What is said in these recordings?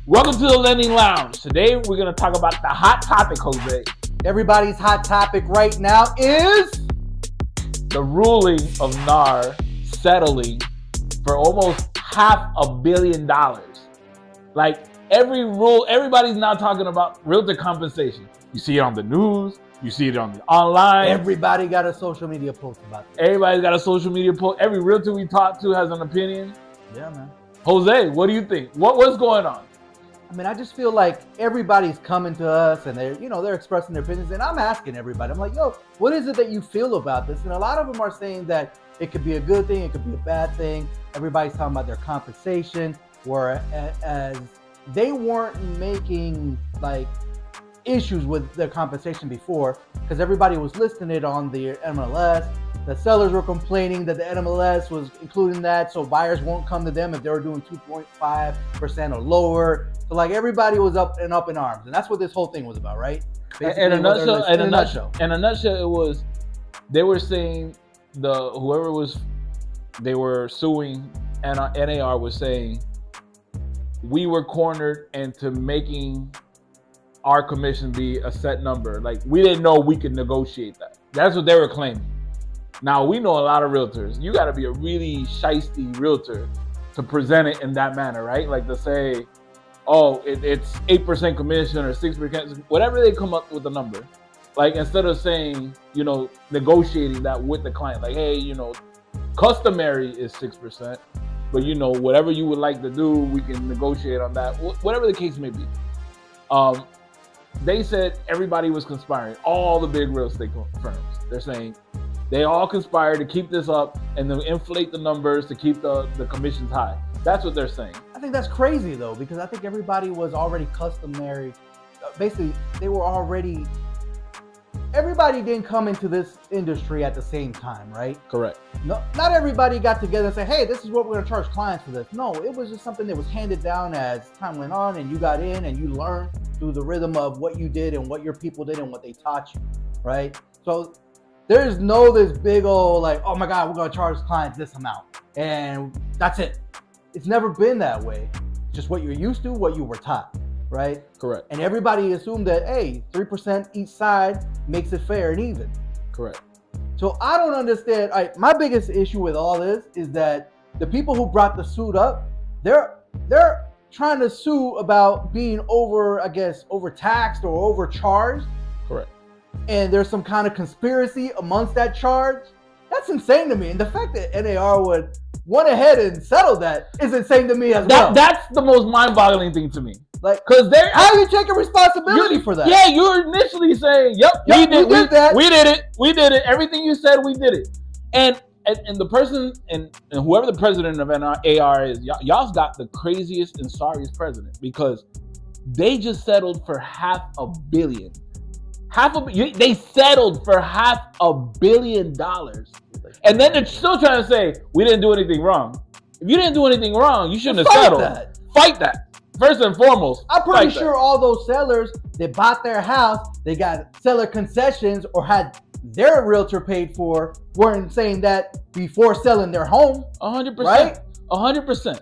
Welcome to the Lending Lounge. Today we're going to talk about the hot topic, Jose. Everybody's hot topic right now is the ruling of NAR settling for almost $500 million. Like everybody's now talking about realtor compensation. You see it on the news. You see it on the online. Everybody got a social media post about it. Everybody's got a social media post. Every realtor we talk to has an opinion. Yeah, man. Jose, what do you think? What's going on? I mean, I just feel like everybody's coming to us and they're expressing their opinions. And I'm asking everybody, I'm like, yo, what is it that you feel about this? And a lot of them are saying that it could be a good thing, it could be a bad thing. Everybody's talking about their compensation, whereas they weren't making like issues with their compensation before because everybody was listing it on the MLS. The sellers were complaining that the MLS was including that, so buyers won't come to them if they were doing 2.5% or lower. So like everybody was up in arms, and that's what this whole thing was about, right? In a nutshell, it was they were saying they were suing, and NAR was saying we were cornered into making our commission be a set number. Like we didn't know we could negotiate that. That's what they were claiming. Now, we know a lot of realtors. You got to be a really shiesty realtor to present it in that manner, right? Like to say, oh, it's 8% commission or 6%, whatever they come up with the number. Like instead of saying, negotiating that with the client, like, hey, customary is 6%, but whatever you would like to do, we can negotiate on that, whatever the case may be. They said everybody was conspiring, all the big real estate firms. They're saying, they all conspired to keep this up and to inflate the numbers to keep the commissions high. That's what they're saying. I think that's crazy though, because I think everybody was already customary. Basically, everybody didn't come into this industry at the same time, right? Correct. No, not everybody got together and said, hey, this is what we're going to charge clients for this. No, it was just something that was handed down as time went on and you got in and you learned through the rhythm of what you did and what your people did and what they taught you, right? So there's this big old like, oh my God, we're going to charge clients this amount. And that's it. It's never been that way. It's just what you're used to, what you were taught, right? Correct. And everybody assumed that, hey, 3% each side makes it fair and even. Correct. So I don't understand. My biggest issue with all this is that the people who brought the suit up, they're trying to sue about being overtaxed or overcharged. Correct. And there's some kind of conspiracy amongst that charge. That's insane to me. And the fact that NAR went ahead and settled that is insane to me as well. That's the most mind-boggling thing to me. Like, how are you taking responsibility for that? Yeah, you're initially saying, yep, we did it. Everything you said, we did it. And the person and whoever the president of NAR is, y'all's got the craziest and sorriest president because they just settled for $500 million. They settled for $500 million. And then they're still trying to say, we didn't do anything wrong. If you didn't do anything wrong, you shouldn't have settled. Fight that. First and foremost. I'm pretty sure all those sellers that bought their house, they got seller concessions or had their realtor paid for, weren't saying that before selling their home. 100%. Right? 100%.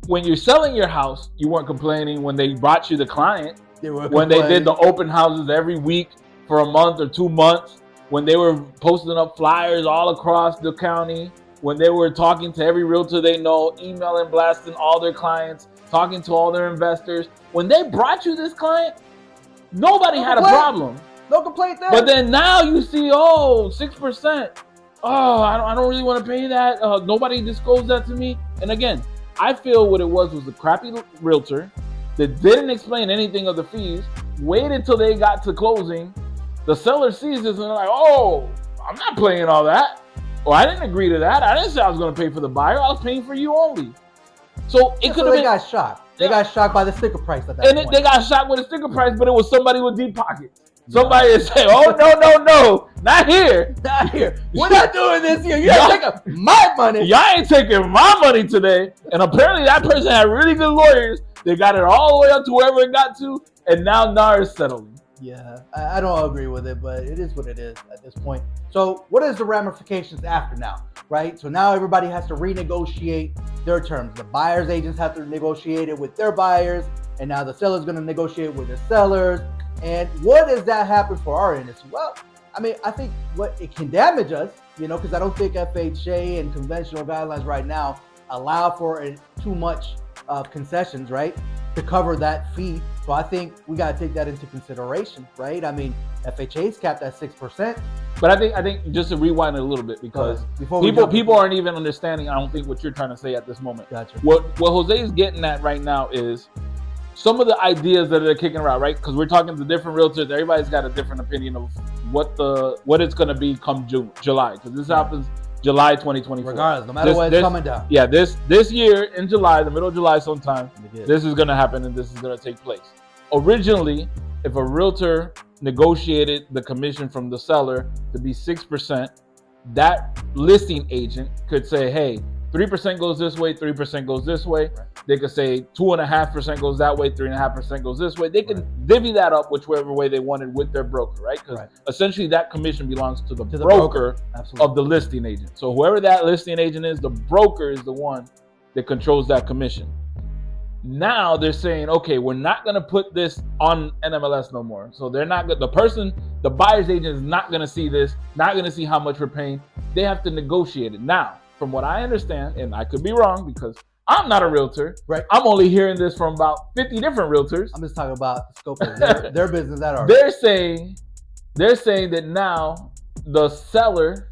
When you're selling your house, you weren't complaining when they brought you the client. When they did the open houses every week for a month or 2 months, when they were posting up flyers all across the county, when they were talking to every realtor they know, emailing, blasting all their clients, talking to all their investors. When they brought you this client, nobody had a problem. No complaint there. But then now you see, 6%. Oh, I don't really want to pay that. Nobody disclosed that to me. And again, I feel what it was a crappy realtor that didn't explain anything of the fees, waited till they got to closing. The seller sees this and they're like, oh, I'm not paying all that. Or I didn't agree to that. I didn't say I was going to pay for the buyer. I was paying for you only. So it could have been. They got shocked. They got shocked by the sticker price at that point. And they got shocked with the sticker price, but it was somebody with deep pockets. Somebody is saying, oh, no, not here. Not here. We're not doing this here. You're taking my money. Y'all ain't taking my money today. And apparently that person had really good lawyers. They got it all the way up to wherever it got to. And now NAR is settling. Yeah, I don't agree with it, but it is what it is at this point. So what is the ramifications after now, right? So now everybody has to renegotiate their terms. The buyer's agents have to negotiate it with their buyers, and now the seller's going to negotiate with the sellers. And what does that happen for our industry? Well, I mean, I think what it can damage us, because I don't think FHA and conventional guidelines right now allow for too much concessions, right, to cover that fee. So I think we got to take that into consideration, right? I mean, FHA is capped at 6%. But I think just to rewind it a little bit, because people aren't even understanding, I don't think, what you're trying to say at this moment. Gotcha. What Jose is getting at right now is some of the ideas that they're kicking around, right? Because we're talking to different realtors. Everybody's got a different opinion of what it's going to be come July, because this happens July 2024. Regardless, no matter what, it's coming down. Yeah, this year in July, the middle of July sometime, this is going to happen and this is going to take place. Originally, if a realtor negotiated the commission from the seller to be 6%, that listing agent could say, hey, 3% goes this way, 3% goes this way. Right. They could say 2.5% goes that way, 3.5% goes this way. They can divvy that up whichever way they wanted with their broker, right? Because essentially that commission belongs to the broker of the listing agent. So whoever that listing agent is, the broker is the one that controls that commission. Now they're saying, okay, we're not going to put this on NMLS no more. So they're not good. The buyer's agent is not going to see this, not going to see how much we're paying. They have to negotiate it. Now, from what I understand, and I could be wrong because I'm not a realtor. Right. I'm only hearing this from about 50 different realtors. I'm just talking about the scope of their business that are. They're saying that now the seller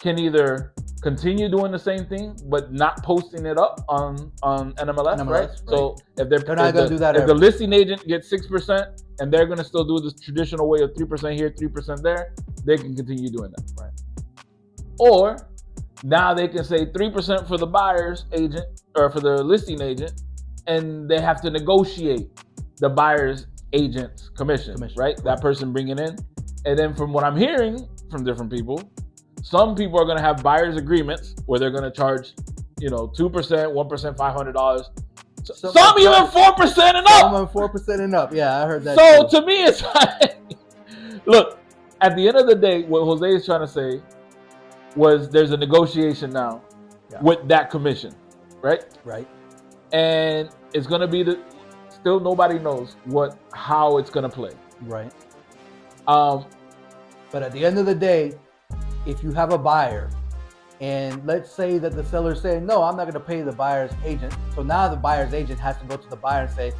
can either continue doing the same thing but not posting it up on NMLS, right? So if they're not going to do that, if the listing agent gets 6% and they're going to still do this traditional way of 3% here, 3% there, they can continue doing that. Right. Or now they can say 3% for the buyer's agent or for the listing agent, and they have to negotiate the buyer's agent's commission, right? That person bringing in. And then from what I'm hearing from different people, some people are going to have buyer's agreements where they're going to charge, 2%, 1%, $500. Some even 4% and up. Some even 4% and up. Yeah, I heard that. So to me, it's like, look, at the end of the day, what Jose is trying to say was there's a negotiation now with that commission, right? Right. And it's going to be still nobody knows how it's going to play. Right. But at the end of the day, if you have a buyer and let's say that the seller's saying, no, I'm not going to pay the buyer's agent. So now the buyer's agent has to go to the buyer and say,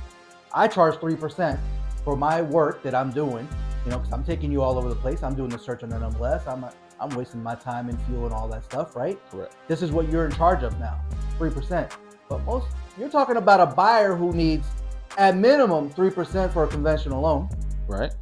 I charge 3% for my work that I'm doing, because I'm taking you all over the place. I'm doing the search on NMLS. I'm wasting my time and fuel and all that stuff, right? Correct. This is what you're in charge of now, 3%. But you're talking about a buyer who needs at minimum 3% for a conventional loan. Right.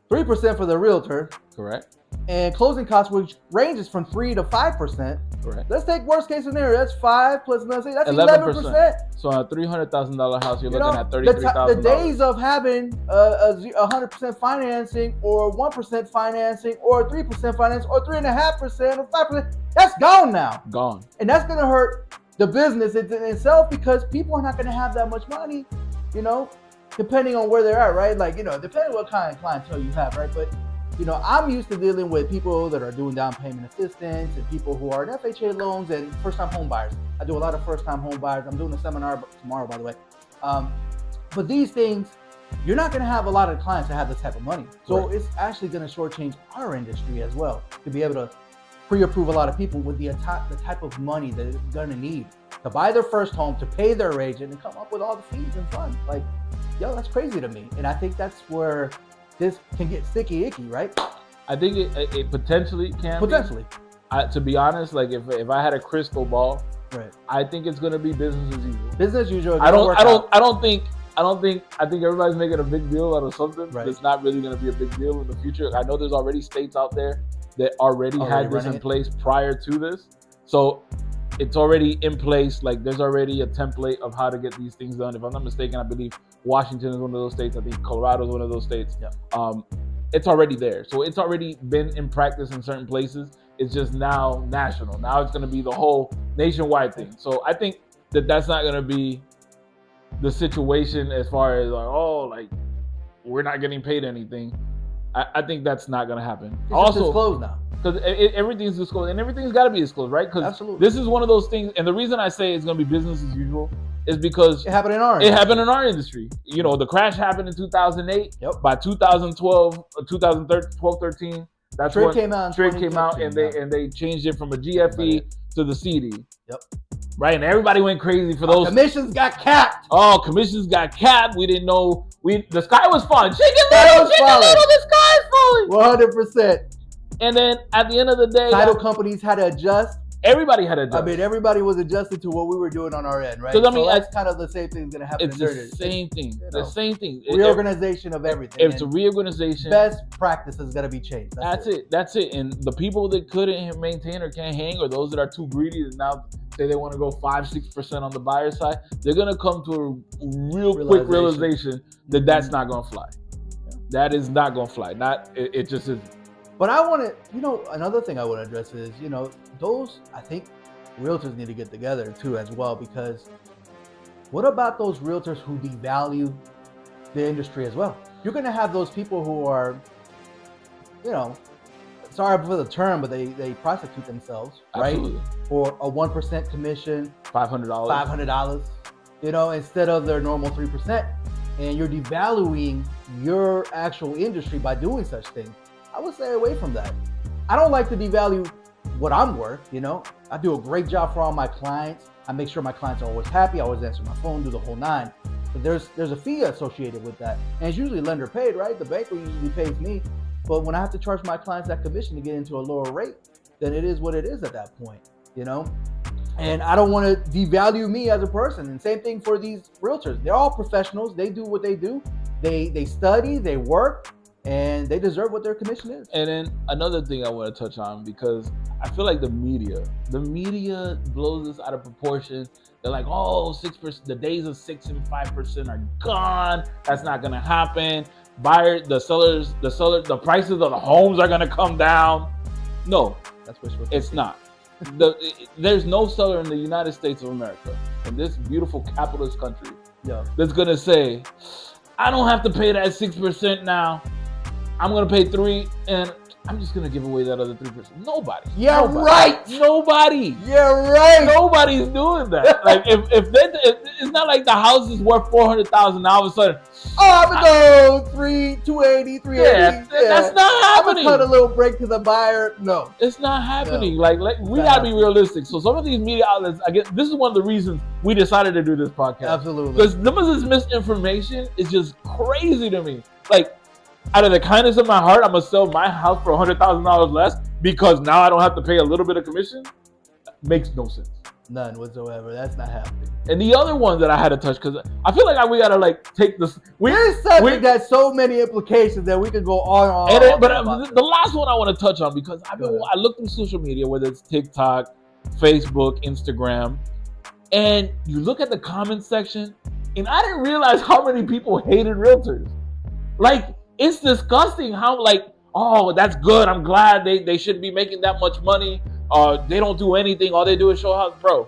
3% for the realtor. Correct. And closing costs, which ranges from 3 to 5%. Correct. Let's take worst case scenario. That's 5 plus nothing. That's 11%. So on a $300,000 house, you're looking at $33,000. The days of having 100% financing or 1% financing or 3% finance or 3.5% or 5%, that's gone now. Gone. And that's going to hurt the business in itself because people are not going to have that much money, depending on where they're at, right? Like, depending on what kind of clientele you have, right? But I'm used to dealing with people that are doing down payment assistance and people who are in FHA loans and first-time home buyers. I do a lot of first-time home buyers. I'm doing a seminar tomorrow, by the way. But these things, you're not going to have a lot of clients that have this type of money. So It's actually going to shortchange our industry as well to be able to pre-approve a lot of people with the type of money that they're going to need to buy their first home, to pay their agent, and come up with all the fees and fun. Like, that's crazy to me. And I think that's where this can get sticky icky, right? I think it potentially can. Potentially. To be honest, like if I had a crystal ball, right, I think it's gonna be business as usual. Business as usual. I think everybody's making a big deal out of something that's not really gonna be a big deal in the future. I know there's already states out there that already had this in place prior to this. So it's already in place. Like there's already a template of how to get these things done. If I'm not mistaken, I believe Washington is one of those states. I think Colorado is one of those states. Yeah. It's already there. So it's already been in practice in certain places. It's just now national. Now it's going to be the whole nationwide thing. So I think that's not going to be the situation as far as we're not getting paid anything. I think that's not going to happen. It's Also, disclosed now. Because everything's disclosed, and everything's got to be disclosed, right? Because Absolutely. this is one of those things, and the reason I say it's going to be business as usual is because It happened in our industry. You know, the crash happened in 2008. Yep. By 2012, 2012, 13, that's Trade when came out. Trade came out, and yeah. they changed it from a GFE to the CD. Yep. Right, and everybody went crazy for those. Commissions got capped. Oh, commissions got capped. We didn't know. The sky was falling. Chicken Sky little, was falling. the sky is falling. 100%. And then at the end of the day, title companies had to adjust. Everybody had to adjust. I mean, everybody was adjusting to what we were doing on our end, right? I mean, so that's kind of the same thing that's going to happen. It's the same thing. The same thing. Reorganization of everything. It's a reorganization. Best practices got to be changed. That's it. That's it. And the people that couldn't maintain or can't hang, or those that are too greedy and now say they want to go 5-6% on the buyer side, they're going to come to a quick realization that that's not going to fly. Yeah. That is not going to fly. It just isn't. But I want to, another thing I want to address is, I think realtors need to get together too as well, because what about those realtors who devalue the industry as well? You're going to have those people who are, sorry for the term, but they prostitute themselves, Absolutely. Right? For a 1% commission, $500, instead of their normal 3%. And you're devaluing your actual industry by doing such things. I would stay away from that. I don't like to devalue what I'm worth, I do a great job for all my clients. I make sure my clients are always happy. I always answer my phone, do the whole nine. But there's a fee associated with that. And it's usually lender paid, right? The bank usually pays me. But when I have to charge my clients that commission to get into a lower rate, then it is what it is at that point, And I don't want to devalue me as a person. And same thing for these realtors. They're all professionals. They do what they do. They study, they work, and they deserve what their commission is. And then another thing I want to touch on, because I feel like the media blows this out of proportion. They're like, 6%, the days of 6 and 5% are gone. That's not going to happen. The prices of the homes are going to come down. No, that's wishful thinking. It's not. There's no seller in the United States of America, in this beautiful capitalist country, that's going to say, I don't have to pay that 6% now. I'm going to pay 3%, and I'm just going to give away that other 3%. Nobody. Right. Nobody. You're right. Nobody's doing that. Like, if it's not like the house is worth $400,000, all of a sudden, I'm going to go 280, 380. Yeah, that's not happening. I'm going to cut a little break to the buyer. No. It's not happening. No. Like we got to be realistic. So some of these media outlets, I guess this is one of the reasons we decided to do this podcast. Absolutely. Because some of this misinformation is just crazy to me. Like, out of the kindness of my heart, I'm going to sell my house for $100,000 less because now I don't have to pay a little bit of commission? Makes no sense. None whatsoever. That's not happening. And the other one that I had to touch, because I feel like we got to take this. There's something that's so many implications that we could go on. But the last one I want to touch on, because I look through social media, whether it's TikTok, Facebook, Instagram, and you look at the comment section, and I didn't realize how many people hated realtors. Like, it's disgusting how, that's good. I'm glad they shouldn't be making that much money. They don't do anything. All they do is show house. Bro.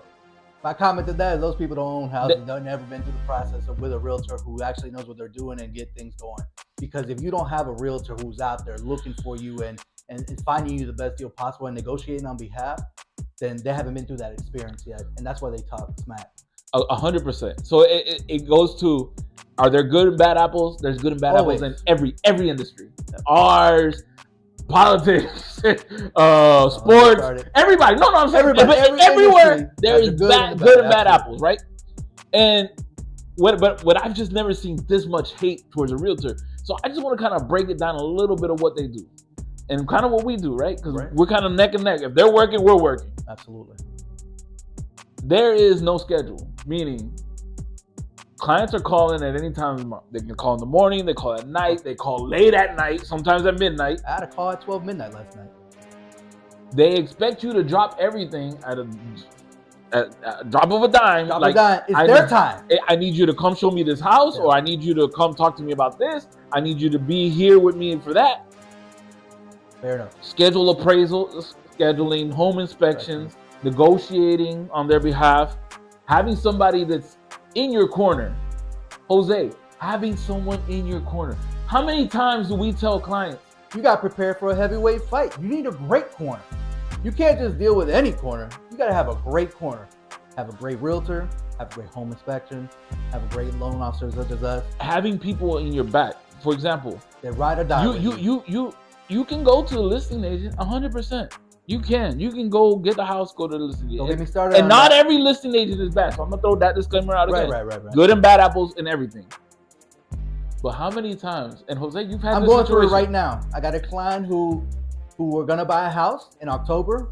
My comment to that is those people don't own houses. They've never been through the process of with a realtor who actually knows what they're doing and get things going. Because if you don't have a realtor who's out there looking for you and finding you the best deal possible and negotiating on behalf, then they haven't been through that experience yet. And that's why they talk smack. 100%. So it goes to, are there good and bad apples? There's good and bad apples in every industry. Ours, politics, sports, everybody. No, I'm saying everywhere there is good and bad apples, right? And what I've just never seen this much hate towards a realtor. So I just want to kind of break it down a little bit of what they do and kind of what we do, right? Because we're kind of neck and neck. If they're working, we're working. Absolutely. There is no schedule, meaning clients are calling at any time. They can call in the morning, they call at night, they call late at night, sometimes at midnight. I had a call at 12 midnight last night. They expect you to drop everything at a drop of a dime. It's their time. I need you to come show me this house, or I need you to come talk to me about this. I need you to be here with me for that. Fair enough. Schedule appraisal, scheduling home inspections, negotiating on their behalf, having somebody that's in your corner. Jose, having someone in your corner. How many times do we tell clients, you got to prepare for a heavyweight fight. You need a great corner. You can't just deal with any corner. You got to have a great corner. Have a great realtor, have a great home inspection, have a great loan officer such as us. Having people in your back, for example, they ride or die. You can go to the listing agent 100%. You can go get the house, go to the listing agent. Don't get me started. And not every listing agent is bad. So I'm gonna throw that disclaimer out again. Right. Good and bad apples and everything. But how many times? And Jose, you've had. I'm going through it right now. I got a client who were gonna buy a house in October.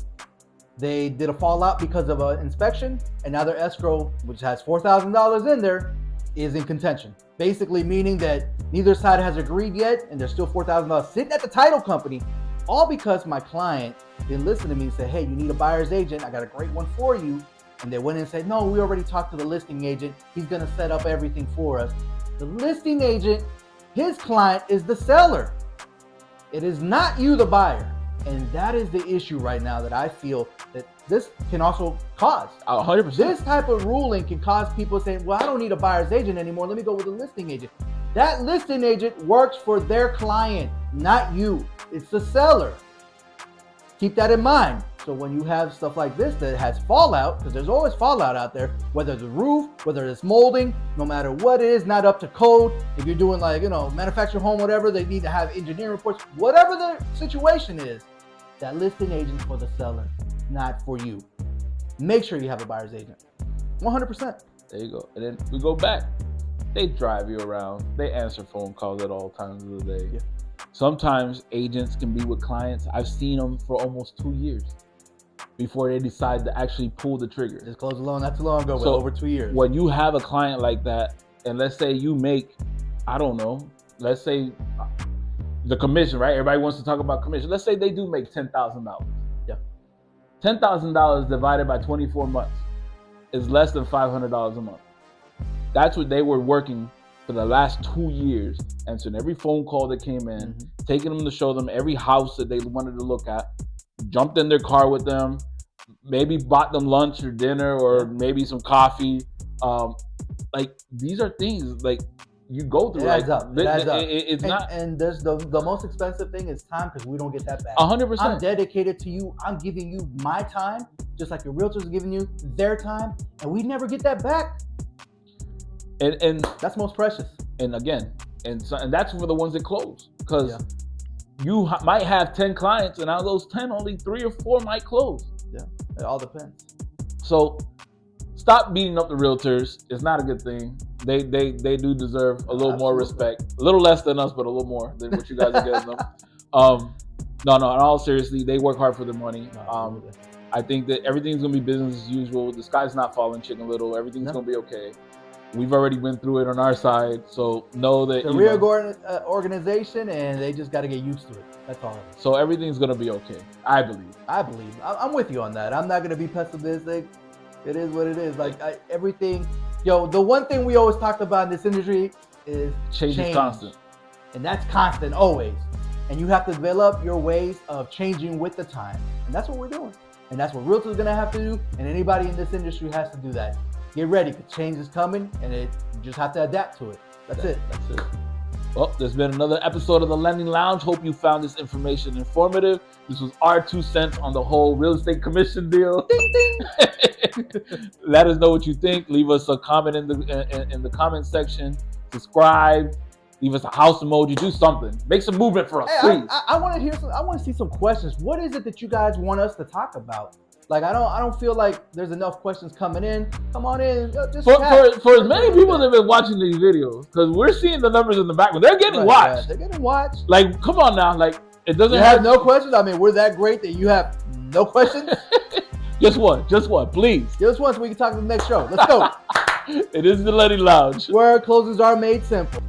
They did a fallout because of an inspection, and now their escrow, which has $4,000 in there, is in contention. Basically meaning that neither side has agreed yet, and there's still $4,000 sitting at the title company, all because my client didn't listen to me and said, hey, you need a buyer's agent. I got a great one for you. And they went in and said, no, we already talked to the listing agent. He's gonna set up everything for us. The listing agent, his client is the seller. It is not you, the buyer. And that is the issue right now that I feel that this can also cause. 100%. This type of ruling can cause people saying, well, I don't need a buyer's agent anymore. Let me go with a listing agent. That listing agent works for their client, not you. It's the seller. Keep that in mind. So when you have stuff like this that has fallout, because there's always fallout out there, whether it's a roof, whether it's molding, no matter what it is, not up to code. If you're doing like, manufactured home, whatever, they need to have engineering reports. Whatever the situation is, that listing agent for the seller, not for you. Make sure you have a buyer's agent. 100%. There you go. And then we go back. They drive you around. They answer phone calls at all times of the day. Yeah. Sometimes agents can be with clients. I've seen them for almost 2 years before they decide to actually pull the trigger. Just closed a loan not too long ago, so over 2 years. When you have a client like that, and let's say you make, I don't know, let's say the commission, right? Everybody wants to talk about commission. Let's say they do make $10,000. Yeah. $10,000 divided by 24 months is less than $500 a month. That's what they were working for the last 2 years, answering every phone call that came in, taking them to show them every house that they wanted to look at, jumped in their car with them, maybe bought them lunch or dinner or maybe some coffee. Like these are things like you go through. It adds up. It adds up. It's not. And there's the most expensive thing is time, because we don't get that back. 100%. I'm dedicated to you. I'm giving you my time, just like your realtors are giving you their time, and we never get that back. And that's most precious. And again, and that's for the ones that close, because you might have 10 clients, and out of those 10, only 3 or 4 might close. Yeah, it all depends. So stop beating up the realtors. It's not a good thing. They do deserve a little more respect. A little less than us, but a little more than what you guys are giving them. No, in all seriously, they work hard for their money. I think that everything's gonna be business as usual. The sky's not falling, Chicken Little. Everything's gonna be okay. We've already went through it on our side, so know that it's a real organization, and they just got to get used to it. That's all. So everything's gonna be okay. I believe. I'm with you on that. I'm not gonna be pessimistic. It is what it is. Like everything. The one thing we always talked about in this industry is change is constant, and that's constant always. And you have to develop your ways of changing with the time, and that's what we're doing. And that's what realtors are gonna have to do, and anybody in this industry has to do that. Get ready, because change is coming, and you just have to adapt to it. That's it. Well, there's been another episode of the Lending Lounge. Hope you found this information informative. This was our 2 cents on the whole real estate commission deal. Ding, ding. Let us know what you think. Leave us a comment in the comment section. Subscribe. Leave us a house emoji. Do something. Make some movement for us, please. I want to hear some. I want to see some questions. What is it that you guys want us to talk about? Like I don't feel like there's enough questions coming in. Come on in. Just for as many people that have been watching these videos, because we're seeing the numbers in the background. They're getting watched. Yeah, they're getting watched. Like, come on now. Like, it doesn't have no questions. I mean, we're that great that you have no questions. Just one, please. Just one, so we can talk to the next show. Let's go. It is the Lending Lounge, where closings are made simple.